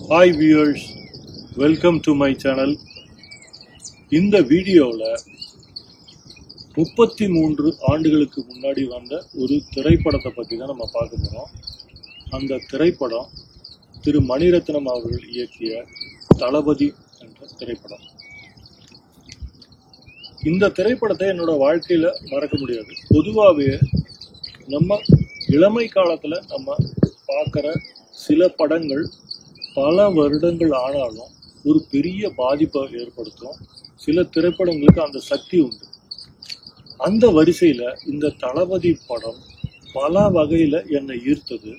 Hi viewers, welcome to my channel. இந்த வீடியோவில் 33 ஆண்டுகளுக்கு முன்னாடி வந்த ஒரு திரைப்படத்தை பற்றி தான் நம்ம பார்க்க போகிறோம். அந்த திரைப்படம் திரு மணிரத்னம் அவர்கள் இயக்கிய தளபதி என்ற திரைப்படம். இந்த திரைப்படத்தை என்னோட வாழ்க்கையில் மறக்க முடியாது. பொதுவாகவே நம்ம இளமை காலத்தில் நம்ம பார்க்குற சில படங்கள் பல வருடங்கள் ஆனாலும் ஒரு பெரிய பாதிப்பை ஏற்படுத்தும். சில திரைப்படங்களுக்கு அந்த சக்தி உண்டு. அந்த வரிசையில் இந்த தளபதி படம் பல வகையில் என்னை ஈர்த்தது.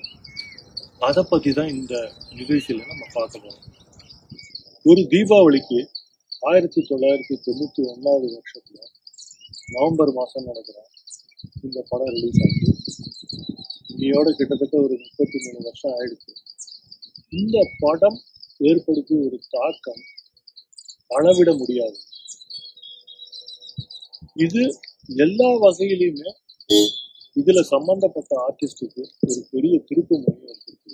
அதை பற்றி தான் இந்த நிகழ்ச்சியில் நம்ம பார்க்க போகிறோம். ஒரு தீபாவளிக்கு 1991 வருஷத்தில் நவம்பர் மாதம் நடக்கிறேன் இந்த படம் ரிலீஸ் ஆச்சு. இன்னையோட கிட்டத்தட்ட ஒரு 33 வருஷம் ஆயிடுச்சு. இந்த படம் ஏற்படுத்திய ஒரு தாக்கம் அளவிட முடியாது. இது எல்லா வகையிலுமே இதுல சம்பந்தப்பட்ட ஆர்டிஸ்டுக்கு ஒரு பெரிய திருப்பு முறை ஏற்படுத்தி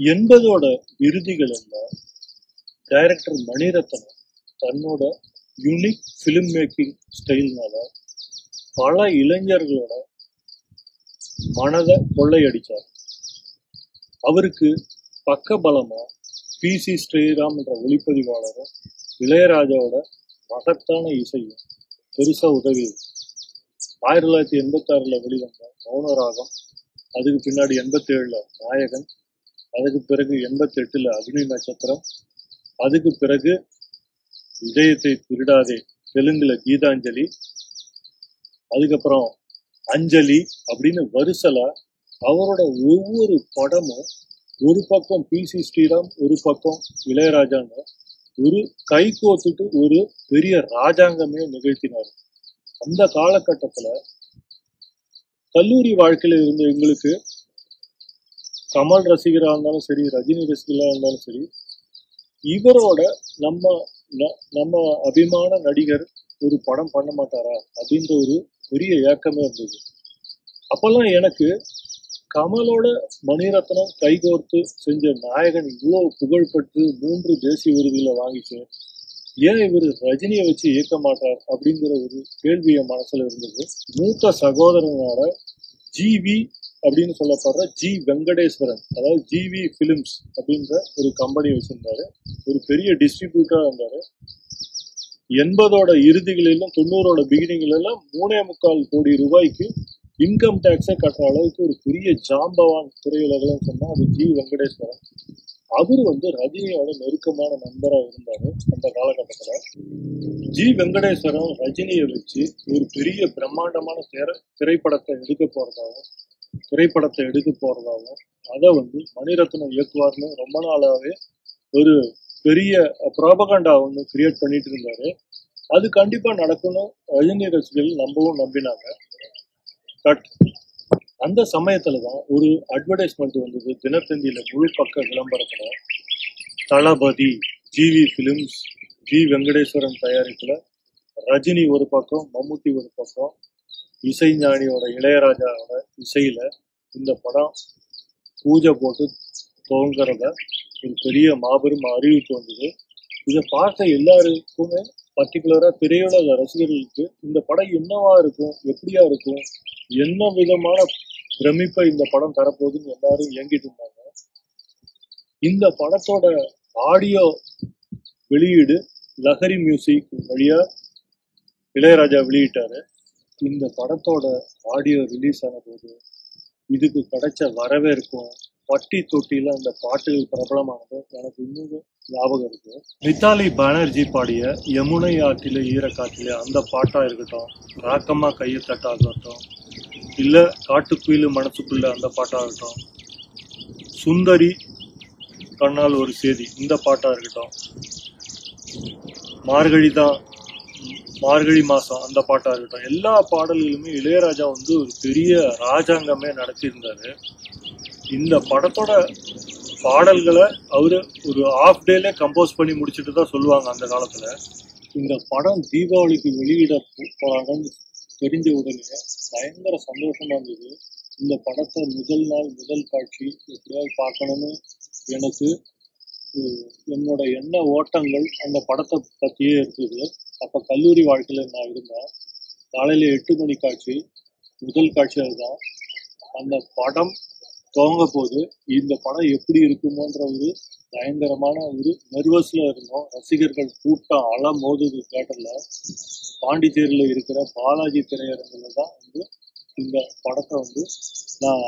80ஓட இறுதிகளில் டைரக்டர் மணிரத்னம் தன்னோட யூனிக் பிலிம் மேக்கிங் ஸ்டைல்னால பல இளைஞர்களோட மனதை கொள்ளையடிச்சார். அவருக்கு பக்கபலமா பி.சி. ஸ்ரீராம் என்ற ஒளிப்பதிவாளரும் இளையராஜாவோட மகத்தான இசையும் பெருசா உதவியது. 1986 வெளிவந்த மௌனராகம், அதுக்கு பின்னாடி 87 நாயகன், அதுக்கு பிறகு 88 அக்னி நட்சத்திரம், அதுக்கு பிறகு இதயத்தை திருடாதே தெலுங்குல கீதாஞ்சலி, அதுக்கப்புறம் அஞ்சலி அப்படின்னு வரிசல அவரோட ஒவ்வொரு படமும் ஒரு பக்கம் பி.சி. ஸ்ரீராம், ஒரு பக்கம் இளையராஜான்னு ஒரு கை கோத்துட்டு ஒரு பெரிய ராஜாங்கமே நிகழ்த்தினார். அந்த காலகட்டத்துல கல்லூரி வாழ்க்கையில இருந்த எங்களுக்கு கமல் ரசிகராக இருந்தாலும் சரி, ரஜினி ரசிகராக இருந்தாலும் சரி, இவரோட நம்ம அபிமான நடிகர் ஒரு படம் பண்ண மாட்டாரா அப்படின்ற ஒரு பெரிய ஏக்கமே இருந்தது. அப்பெல்லாம் எனக்கு கமலோட மணிரத்னம் கைகோர்த்து செஞ்ச நாயகன் இவ்வளவு புகழ்பெற்று 3 தேசிய விருதுகளை வாங்கிச்சு, ஏன் இவர் ரஜினியை வச்சு இயக்க மாட்டார் அப்படிங்கிற ஒரு கேள்வி என் மனசுல இருந்தது. மூத்த சகோதரனோட ஜிவி அப்படின்னு சொல்லப்படுற ஜி வெங்கடேஸ்வரன், அதாவது ஜிவி பிலிம்ஸ் அப்படின்ற ஒரு கம்பெனி வச்சிருந்தாரு. ஒரு பெரிய டிஸ்ட்ரிபியூட்டரா இருந்தாரு. 80ஓட இறுதிகளிலும் 90ஓட பிகினிங்லாம் 3.25 கோடி ரூபாய்க்கு இன்கம் டேக்ஸை கட்டுற அளவுக்கு ஒரு பெரிய ஜாம்பவான் திரையுலகம் சொன்னா அது ஜி வெங்கடேஸ்வரன். அவரு ரஜினியோட நெருக்கமான நண்பரா இருந்தாரு. அந்த காலகட்டத்துல ஜி வெங்கடேஸ்வரன் ரஜினியை வச்சு ஒரு பெரிய பிரம்மாண்டமான திரைப்படத்தை எடுக்க போறதாகவும் அதை மணிரத்னம் இயக்குவார்னு ரொம்ப நாளாவே ஒரு பெரிய ப்ராபகண்டா ஒன்று கிரியேட் பண்ணிட்டு இருந்தாரு. அது கண்டிப்பா நடக்கும்னு ரஜினி ரசிகர்கள் நம்பினாங்க. பட் அந்த சமயத்துலதான் ஒரு அட்வர்டைஸ்மெண்ட் வந்தது தினத்தந்தியில, முழு பக்க விளம்பரத்துல. Thalapathi, GV films, G Venkateswaran தயாரிப்புல ரஜினி ஒரு பக்கம், மம்முட்டி ஒரு பக்கம், இசைஞானியோட இளையராஜாவோட இசையில இந்த படம் பூஜை போட்டு துவங்குறத ஒரு பெரிய மாபெரும் அறிவிப்பு வந்தது. இதை பார்த்த எல்லாருக்குமே, பர்டிகுலரா திரையுலக ரசிகர்களுக்கு இந்த படம் என்னவா இருக்கும், எப்படியா இருக்கும், என்ன விதமான பிரமிப்பை இந்த படம் தரப்போகுதுன்னு எல்லாரும் இயங்கிட்டு இருந்தாங்க. இந்த படத்தோட ஆடியோ வெளியீடு லஹரி மியூசிக் வழியா இளையராஜா வெளியிட்டாரு. இந்த படத்தோட ஆடியோ ரிலீஸ் ஆன போது இதுக்கு கிடைச்ச வரவேற்பும் பட்டி தொட்டியில அந்த பாட்டுகள் பிரபலமானது எனக்கு இன்னும் ஞாபகம் இருக்கு. மித்தாலி பானர்ஜி பாடிய யமுனை ஆற்றில ஈரக்காற்றில அந்த பாட்டா இருக்கட்டும், ராக்கம்மா கையை தட்டாகட்டும், இல்ல காட்டுக்குயிலு மனசுக்குள்ள அந்த பாட்டாகட்டும், சுந்தரி கண்ணால் ஒரு சேதி இந்த பாட்டா இருக்கட்டும், மார்கழி மாசம் அந்த பாட்டா இருக்கட்டும், எல்லா பாடல்களுமே இளையராஜா ஒரு பெரிய ராஜாங்கமே நடத்தியிருந்தாரு. இந்த படத்தோட பாடல்களை அவரு ஒரு ஹாஃப் டேல கம்போஸ் பண்ணி முடிச்சுட்டு தான் சொல்லுவாங்க அந்த காலத்துல. இந்த படம் தீபாவளிக்கு வெளியிட போறாங்கன்னு தெரிஞ்ச உடனே பயங்கர சந்தோஷமா இருந்தது. இந்த படத்தை முதல் நாள் முதல் காட்சி எப்படியாவது பார்க்கணும்னு எனக்கு என்னோட எண்ண ஓட்டங்கள் அந்த படத்தை பற்றியே இருந்தது. அப்போ கல்லூரி வாழ்க்கையில் நான் இருந்தேன். காலையில் 8 மணி காட்சி, முதல் காட்சி அதுதான். அந்த படம் துவங்க போது இந்த படம் எப்படி இருக்குமோன்ற ஒரு பயங்கரமான ஒரு நர்வஸ்ல இருந்தோம். ரசிகர்கள் கூட்டம் அலை மோதுது தியேட்டர்ல. பாண்டிச்சேரியில இருக்கிற பாலாஜி திரையரங்குல தான் வந்து இந்த படத்தை வந்து நான்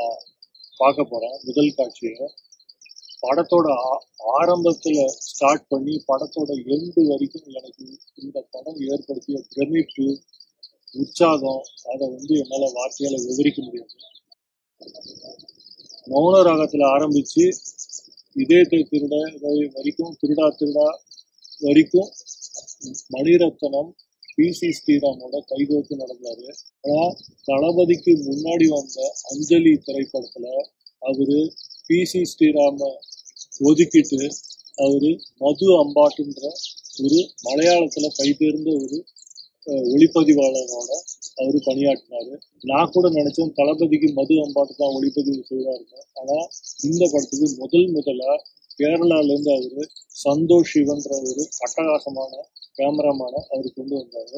பார்க்க போறேன். முதல் காட்சியை படத்தோட ஆரம்பத்துல ஸ்டார்ட் பண்ணி படத்தோட எண்டு வரைக்கும் எனக்கு இந்த படம் ஏற்படுத்திய பிரமிப்பு, உற்சாகம் அதை வந்து என்னால வார்த்தையால விவரிக்க முடியாது. மௌன ராகத்துல ஆரம்பிச்சு இதயத்தை திருட வரைக்கும், திருடா திருடா வரைக்கும் மணிரத்னம் பி.சி. ஸ்ரீராமோட கைகோர்த்து நடந்தாரு. ஆனா தளபதிக்கு முன்னாடி வந்த அஞ்சலி திரைப்படத்துல அவரு பி.சி. ஸ்ரீராம ஒதுக்கிட்டு அவரு மது அம்பாட்டுன்ற ஒரு மலையாளத்துல கைதேர்ந்த ஒரு ஒளிப்பதிவாளரோட அவரு பணியாற்றினாரு. நான் கூட நினைச்சேன் தளபதிக்கு மது அம்பாட்டு தான் ஒளிப்பதிவு செய்வாருங்க. ஆனா இந்த படத்துக்கு முதலா கேரளால இருந்து அவரு சந்தோஷ் சிவன்ற ஒரு அட்டகாசமான கேமராமான அவரு கொண்டு வந்தாரு.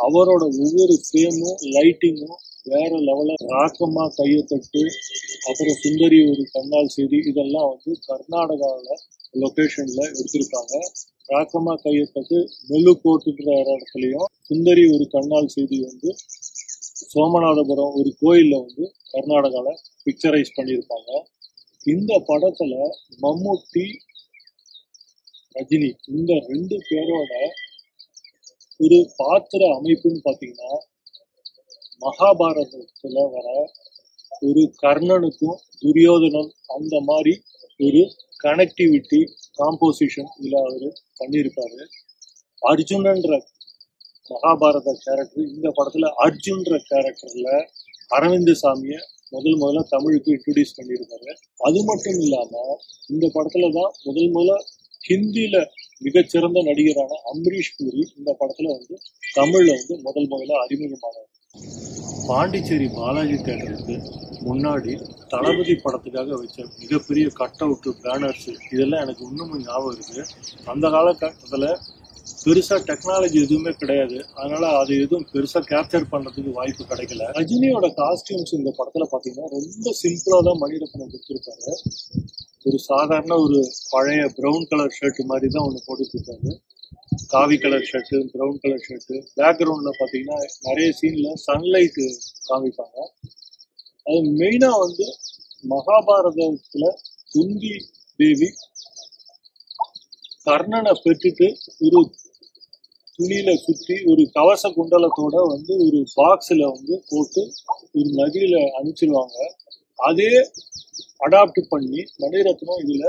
அவரோட ஒவ்வொரு ஃப்ரேமும் லைட்டிங்கும் வேற லெவல ராக்கமா கையை தட்டு, அப்புறம் சுந்தரி ஒரு கண்ணால் செய்தி, இதெல்லாம் வந்து கர்நாடகாவில லொகேஷன்ல எடுத்திருக்காங்க. ராக்கமா கையை தட்டு மெலுக்கோட்டுன்ற இடத்துலயும், சுந்தரி ஒரு கண்ணால் செய்தி வந்து சோமநாதபுரம் ஒரு கோயில்ல வந்து கர்நாடகால பிக்சரைஸ் பண்ணியிருப்பாங்க. இந்த படத்துல மம்முட்டி, ரஜினி இந்த 2 பேரோட ஒரு பாத்திர அமைப்புன்னு பாத்தீங்கன்னா மகாபாரதத்துல வர ஒரு கர்ணனுக்கும் துரியோதனன் அந்த மாதிரி ஒரு கனெக்டிவிட்டி காம்போசிஷன் இதுல அவரு பண்ணியிருக்காரு. அர்ஜுனன்ற மகாபாரத கேரக்டர் இந்த படத்துல அர்ஜுன்ற கேரக்டர்ல அரவிந்த் சாமிய முதல்ல தமிழுக்கு இன்ட்ரோடியூஸ் பண்ணியிருக்காரு. அது மட்டும் இல்லாம இந்த படத்துலதான் முதல்ல ஹிந்தியில மிகச்சிறந்த நடிகரான அம்பரீஷ் பூரி இந்த படத்துல வந்து தமிழ்ல வந்து முதல்ல அறிமுகமானார். பாண்டிச்சேரி பாலாஜி தியேட்டருக்கு முன்னாடி தளபதி படத்துக்காக வச்ச மிகப்பெரிய கட் அவுட், பேனர்ஸ் இதெல்லாம் எனக்கு இன்னமும் ஞாபகம் இருக்கு. அந்த காலகட்டத்துல பெருசா டெக்னாலஜி எதுவுமே கிடையாது. அதனால அது எதுவும் பெருசா கேப்சர் பண்றதுக்கு வாய்ப்பு கிடைக்கல. ரஜினியோட காஸ்டியூம்ஸ் இந்த படத்துல பாத்தீங்கன்னா ரொம்ப சிம்பிளா தான் மணிரத்னம் கொடுத்திருக்காரு. ஒரு சாதாரண ஒரு பழைய பிரவுன் கலர் ஷர்ட் மாதிரி தான் ஒண்ணு போட்டுருக்காரு. காவி colour shirt, brown colour shirt. பேக்ரவுண்ட்ல பாத்தீங்கன்னா நிறைய சீன்ல சன்லைட் காமிப்பாங்க. அது மெயினா வந்து மகாபாரதத்துல குந்தி தேவி கர்ணனை பெற்றுட்டு ஒரு துணியில சுற்றி ஒரு கவச குண்டலத்தோட வந்து ஒரு பாக்ஸ்ல வந்து போட்டு ஒரு நதியில அனுப்பிச்சிருவாங்க. அதே அடாப்ட் பண்ணி மணிரத்னம் இதுல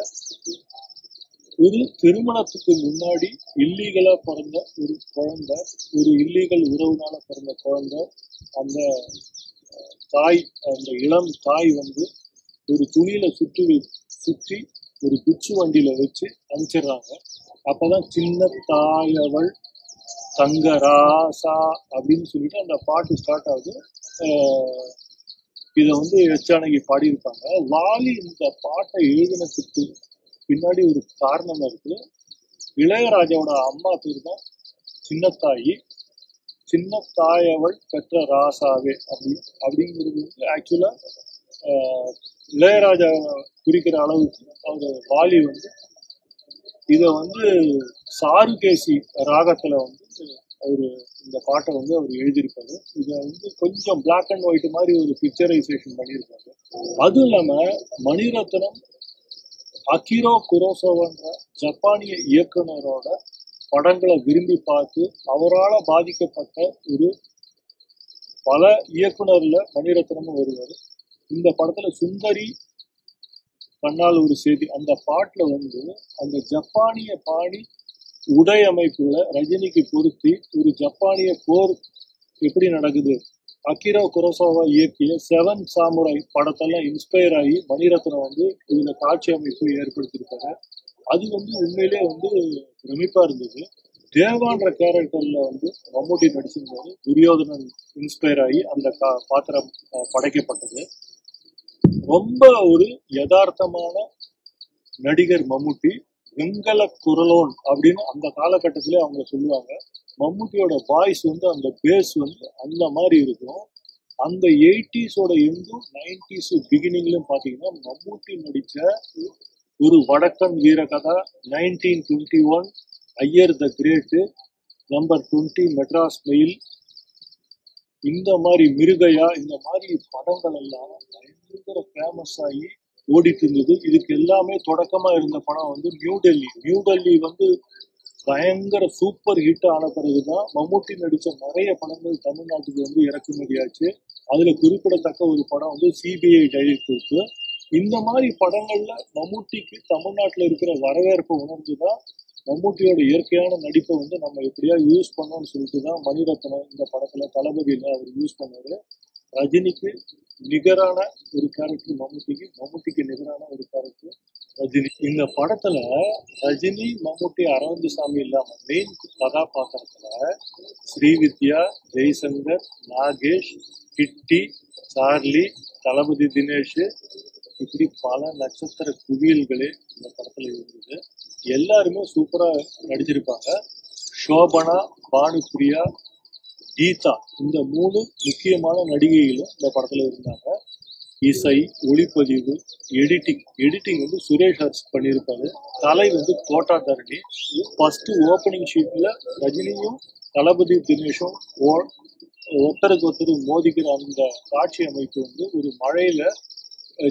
ஒரு திருமணத்துக்கு முன்னாடி இல்லீகலா பிறந்த ஒரு குழந்தை, ஒரு இல்லீகல் உறவுனால பிறந்த குழந்தை, அந்த தாய், அந்த இளம் தாய் வந்து ஒரு துணியில சுற்றி ஒரு குச்சி வண்டியில வச்சு அனுப்பிச்சிடுறாங்க. அப்பதான் சின்ன தாயவள் தங்கராசா அப்படின்னு சொல்லிட்டு அந்த பாட்டு ஸ்டார்ட் ஆகுது. இத வந்து எச்சானகி பாடியிருப்பாங்க. வாலி இந்த பாட்டை எழுதினதுக்கு பின்னாடி ஒரு காரணம் இருக்கு. இளையராஜாவோட அம்மா பேர் தான் சின்னத்தாயி. சின்னத்தாயவள் பெற்ற ராசாவே அப்படிங்கிறது ஆக்சுவலா இளையராஜா குறிக்கிற அளவுக்கு அவர் வாலி வந்து இத வந்து சாருகேசி ராகத்துல வந்து அவரு இந்த பாட்டை வந்து அவர் எழுதியிருப்பாரு. இத வந்து கொஞ்சம் பிளாக் அண்ட் ஒயிட் மாதிரி ஒரு பிக்சரைசேஷன் பண்ணியிருப்பாரு. அதுவும் இல்லாம மணிரத்னம் அகிரோ குரோசோவன்ற ஜப்பானிய இயக்குனரோட படங்களை விரும்பி பார்த்து அவரால் பாதிக்கப்பட்ட ஒரு பல இயக்குனர்ல மணிரத்னமும் வருவாரு. இந்த படத்துல சுந்தரி கண்ணால் ஒரு செய்தி அந்த பாட்டுல வந்து அந்த ஜப்பானிய பாணி உடை அமைப்புல ரஜினிக்கு பொருத்தி ஒரு ஜப்பானிய போர் எப்படி நடக்குது, அகிரோ குரோசாவா இயக்கிய 7 சாமுராய் படத்தெல்லாம் இன்ஸ்பயர் ஆகி மணிரத்னம் வந்து இதுல காட்சி அமைப்பு ஏற்படுத்தியிருக்காரு. அது வந்து உண்மையிலே வந்து பிரமிப்பா இருந்தது. தேவான்ற கேரக்டர்ல வந்து மம்முட்டி நடிச்சிருந்தாரு. துரியோதனன் இன்ஸ்பயர் ஆகி அந்த பாத்திரம் படைக்கப்பட்டது. ரொம்ப ஒரு யதார்த்தமான நடிகர் மம்முட்டி. வெங்கல குரலோன் அப்படின்னு அந்த காலகட்டத்திலே அவங்க சொல்லுவாங்க. மம்முட்டியோட வாய்ஸ் வந்து அந்த பேஸ் வந்து அந்த மாதிரி இருக்கும். அந்த 80s எண்டும் 90s பிகினிங்லயும் பாத்தீங்கன்னா மம்முட்டி நடிச்ச Oru Vadakkan Veeragatha, 1921 Iyer the Great, number 20 Madras mail, இந்த மாதிரி மிருகயா, இந்த மாதிரி படங்கள் எல்லாம் பயங்கர ஃபேமஸ் ஆகி ஓடிட்டு இருந்தது. இதுக்கு எல்லாமே தொடக்கமா இருந்த படம் வந்து நியூ டெல்லி. நியூ டெல்லி வந்து பயங்கர சூப்பர் ஹிட் ஆன பிறகுதான் மம்முட்டி நடிச்ச நிறைய படங்கள் தமிழ்நாட்டுக்கு வந்து இறக்குமதியாச்சு. அதுல குறிப்பிடத்தக்க ஒரு படம் வந்து சிபிஐ டைரி ப்ரூஃப். இந்த மாதிரி படங்கள்ல மம்முட்டிக்கு தமிழ்நாட்டுல இருக்கிற வரவேற்பை உணர்ந்துதான் மம்முட்டியோட இயற்கையான நடிப்பை வந்து நம்ம எப்படியா யூஸ் பண்ணோம்னு சொல்லிட்டு தான் மணிரத்னம் இந்த படத்துல தளபதியில அவர் யூஸ் பண்ணாரு. ரஜினிக்கு நிகரான ஒரு கேரக்டர் மம்முட்டிக்கு, மம்முட்டிக்கு நிகரான ஒரு கேரக்டர் ரஜினி. இந்த படத்துல ரஜினி, மம்முட்டி, அரவிந்த் சாமி இல்லாம மெயின் கதாபாத்திரத்துல ஸ்ரீவித்யா, ஜெய்சங்கர், நாகேஷ், கிட்டி, சார்லி, தளபதி தினேஷ், இப்படி பல நட்சத்திர குவியல்களே இந்த படத்துல இருந்தது. எல்லாருமே சூப்பரா நடிச்சிருப்பாங்க. சோபனா, பானுப்பிரியா, கீதா, இந்த 3 முக்கியமான நடிகைகளும் இந்த படத்துல இருந்தாங்க. இசை, ஒளிப்பதிவு, எடிட்டிங் வந்து சுரேஷ் ஹர்ஸ் பண்ணியிருப்பாரு. கலை வந்து தோட்டா தரணி. ஃபர்ஸ்ட் ஓப்பனிங் ஷீட்ல ரஜினியும் தளபதி தினேஷும் ஒருத்தருக்கு ஒருத்தர் மோதிக்கிற அந்த காட்சி அமைப்பு வந்து ஒரு மழையில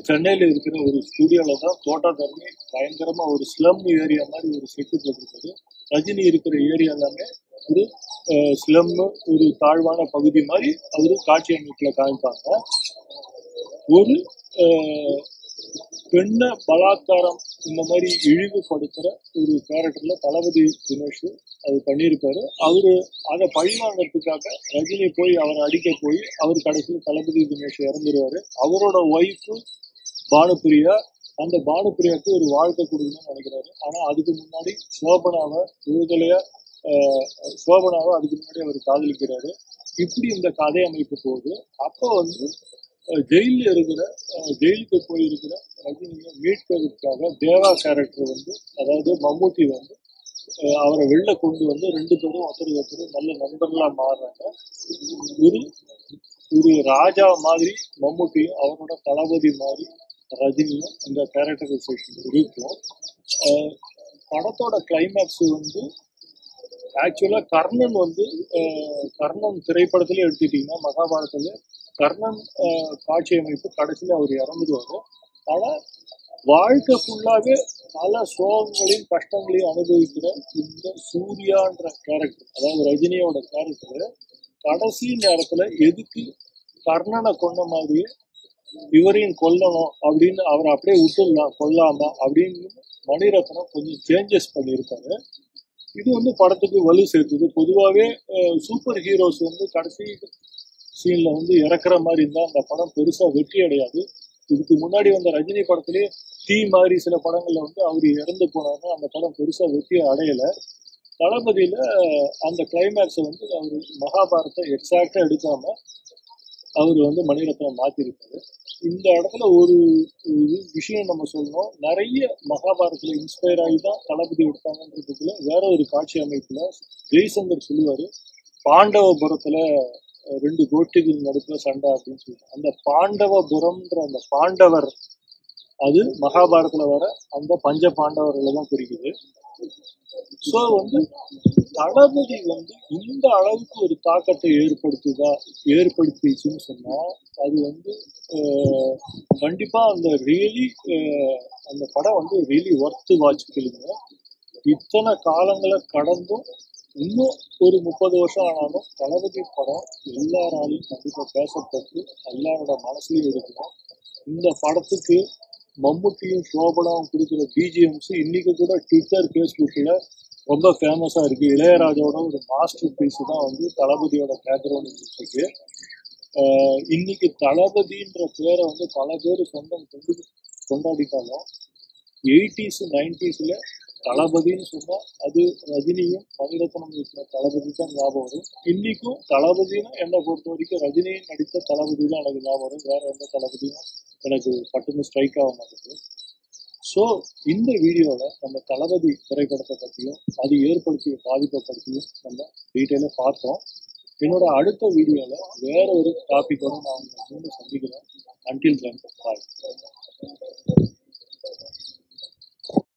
சென்னையில இருக்கிற ஒரு ஸ்டுடியோல தான் தோட்டா தரணி பயங்கரமா ஒரு ஸ்லம் ஏரியா மாதிரி ஒரு செட்டு போட்டிருக்காரு. ரஜினி இருக்கிற ஏரியா எல்லாமே ஒரு ஸ்லம், ஒரு தாழ்வான பகுதி மாதிரி அவரு காட்சி அமைப்புல காமிப்பாங்க. ஒரு பெண்ண பலாத்காரம் இந்த மாதிரி இழிவுபடுத்துற ஒரு கேரக்டர்ல தளபதி தினேஷ் அது பண்ணியிருப்பாரு. அவரு அதை பழிவாங்கிறதுக்காக ரஜினி போய் அவரை அடிக்க போய் அவர் கடைசியில் தளபதி தினேஷ் இறந்துருவாரு. அவரோட ஒய்ஃபு பானுப்பிரியா, அந்த பானுப்பிரியாவுக்கு ஒரு வாழ்க்கை கொடுக்கணும்னு நினைக்கிறாரு. ஆனா அதுக்கு முன்னாடி சோபனாவை அதுக்கு முன்னாடி அவர் காதலிக்கிறாரு. இப்படி இந்த கதை அமைப்பு போகுது. அப்போ வந்து ஜெயிலுக்கு போயிருக்கிற ரஜினியை மீட்பதற்காக தேவா கேரக்டர் வந்து, அதாவது மம்முட்டி வந்து அவரை வெளில கொண்டு வந்து 2 பேரும் ஒருத்தர் நல்ல நண்பர்களா மாறுறாங்க. ஒரு ராஜா மாதிரி மம்முட்டியும் அவரோட தளபதி மாதிரி ரஜினியும் இந்த கேரக்டரைசேஷன் இருக்கும். படத்தோட கிளைமேக்ஸ் வந்து ஆக்சுவலா கர்ணன் திரைப்படத்திலே எடுத்துட்டீங்கன்னா மகாபாரதத்துல கர்ணன் காட்சி அமைப்பு கடைசியில அவர் இறந்துடுவாரு. ஆனா வாழ்க்கை ஃபுல்லாவே பல சோகங்களையும் கஷ்டங்களையும் அனுபவிக்கிற இந்த சூர்யான்ற கேரக்டர், அதாவது ரஜினியோட கேரக்டர், கடைசி நேரத்துல எதுக்கு கர்ணனை கொண்ட மாதிரியே இவரையும் கொல்லணும் அப்படின்னு அவரை அப்படியே விட்டுடலாம் கொல்லாம அப்படின்னு மணிரத்னம் கொஞ்சம் சேஞ்சஸ் பண்ணியிருக்காரு. இது வந்து படத்துக்கு வலு சேர்த்தது. பொதுவாகவே சூப்பர் ஹீரோஸ் வந்து கடைசி சீன்ல வந்து இறக்குற மாதிரி இருந்தா அந்த படம் பெருசா வெற்றி அடையாது. இதுக்கு முன்னாடி வந்த ரஜினி படத்திலே தீ மாதிரி சில படங்கள்ல வந்து அவர் இறந்து போனாங்க, அந்த படம் பெருசா வெற்றியை அடையல. தளபதியில அந்த கிளைமேக்ஸை வந்து அவரு மகாபாரத்தை எக்ஸாக்டா எடுக்காம அவர் வந்து மணிரத்னம் மாத்திருக்காரு. இந்த இடத்துல ஒரு விஷயம் நம்ம சொல்லணும். நிறைய மகாபாரதத்துல இன்ஸ்பயர் ஆகி தான் தளபதி எடுத்தாங்கன்றதுல வேற ஒரு காட்சி அமைப்புல ஜெய்சங்கர் சொல்லுவாரு, பாண்டவபுரத்துல 2 கோஷ்டிகள் நடுப்புல சண்டை அப்படின்னு சொல்லிட்டு, அந்த பாண்டவபுரம்ன்ற அந்த பாண்டவர் அது மகாபாரதத்துல வர அந்த பஞ்ச பாண்டவர்களை தான் குறிக்குது. சோ வந்து தளபதி வந்து இந்த அளவுக்கு ஒரு தாக்கத்தை ஏற்படுத்திச்சுன்னு சொன்னா அது வந்து கண்டிப்பா அந்த படம் வந்து ரியலி ஒர்த் வாட்ச் ஃபிலிம். இத்தனை காலங்களை கடந்தும் இன்னும் ஒரு 30 வருஷம் ஆனாலும் தளபதி படம் எல்லாராலையும் கண்டிப்பா பேசப்பட்டு எல்லாரோட மனசுலயும் இருக்கணும். இந்த படத்துக்கு மம்முட்டியும் சோபனாவும் கொடுக்குற பிஜிஎம்ஸ் இன்னைக்கு கூட ட்விட்டர், ஃபேஸ்புக்ல ரொம்ப ஃபேமஸா இருக்கு. இளையராஜாவோட ஒரு மாஸ்டர் பீஸ் தான் வந்து தளபதியோட பேக்ரவுண்ட் மியூசிக்கு. இன்னைக்கு தளபதின்ற பேரை வந்து பல பேர் சொந்தம் கொண்டாடிட்டாலும் 80s 90s தளபதின்னு சொன்னா அது ரஜினியும் மணிரத்னம் இருக்கிற தளபதி தான் ஞாபகம் வரும். இன்னைக்கும் தளபதினு என்னை பொறுத்த வரைக்கும் ரஜினியும் நடித்த தளபதி தான் எனக்கு ஞாபகம் வரும். வேற எந்த தளபதியும் எனக்கு பட்டுன்னு ஸ்ட்ரைக் ஆக மாட்டேங்குது. ஸோ இந்த வீடியோவில் நம்ம தளபதி திரைப்படத்தை பற்றியும் அது ஏற்படுத்திய பாதிப்பை பற்றியும் நம்ம டீட்டெயிலாக பார்த்தோம். என்னோட அடுத்த வீடியோவில் வேற ஒரு டாபிக்கோட நான் உங்களை மீண்டும் சந்திக்கிறேன். அன்டில் தென் பாய்.